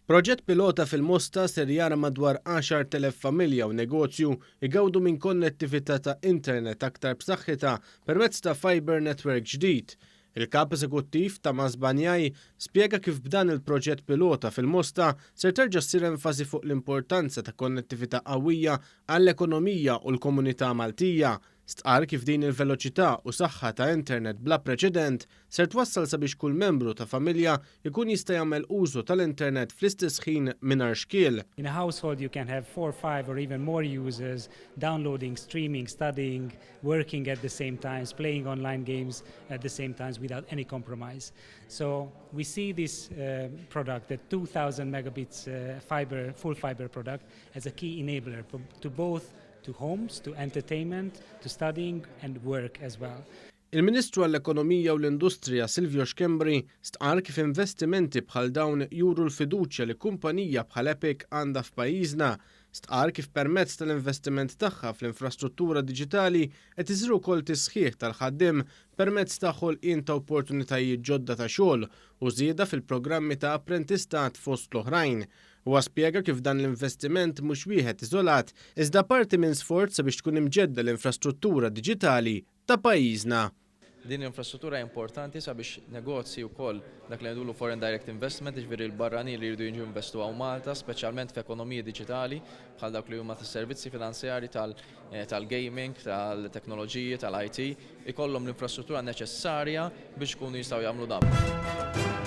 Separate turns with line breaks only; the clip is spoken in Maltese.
Proġett pilota fil-Mosta ser jara madwar 10,000 familja u negozju igawdu minn konnettività ta' internet aktar b'saħħitha permezz ta' fiber network ġdid. Il-kap eżekuttiv Tamas Banjaj spjega kif b'dan il-proġett pilota fil-Mosta ser terġa' ssir enfasi fuq l-importanza ta' konnettività qawwija għall-ekonomija u l-komunità Maltija. Stqar kif din il-veloċità u saħħa ta' internet bla preċedent ser twassal sabiex kull membru ta' familja jkun jista' jagħmel użu tal-internet fl-istess ħin mingħajr xkiel.
In a household you can have 4, 5 or even more users downloading, streaming, studying, working at the same time, playing online games at the same time without any compromise. So we see this product, the 2000 megabits full fiber product, as a key enabler to both to homes, to entertainment, to studying and work as well.
Il-Ministru għall-Ekonomija u l-Industrija Silvio Xkembri stqar kif investimenti bħal dawn juru l-fiduċja li kumpanija bħal Epic għandha f'pajjiżna. Stqar kif permezz tal-investiment tagħha fl-infrastruttura diġitali qed iżru wkoll tisħiħ tal-ħaddiem permezz ta' ħolqien ta' opportunitajiet ġodda ta' xogħol u żieda fil-programmi ta' apprentistat fost l-oħrajn. Huwa spjega kif dan l-investiment mhux wieħed iżolat iżda parti minn sforz sabiex tkun imġedda l-infrastruttura diġitali ta' pajjiżna.
Din l-infrastruttura importanti sabiex negozji wkoll dak li ngħidulu foreign direct investment, jiġifieri l-barranin li jridu jiġu investu għaw Malta, speċjalment f'ekonomiji diġitali bħal dawk li huma tas-servizzi finanzjarji tal-gaming, tal-teknoloġiji, tal-IT, ikollhom l-infrastruttura neċessarja biex ikunu jistgħu jagħmlu dan.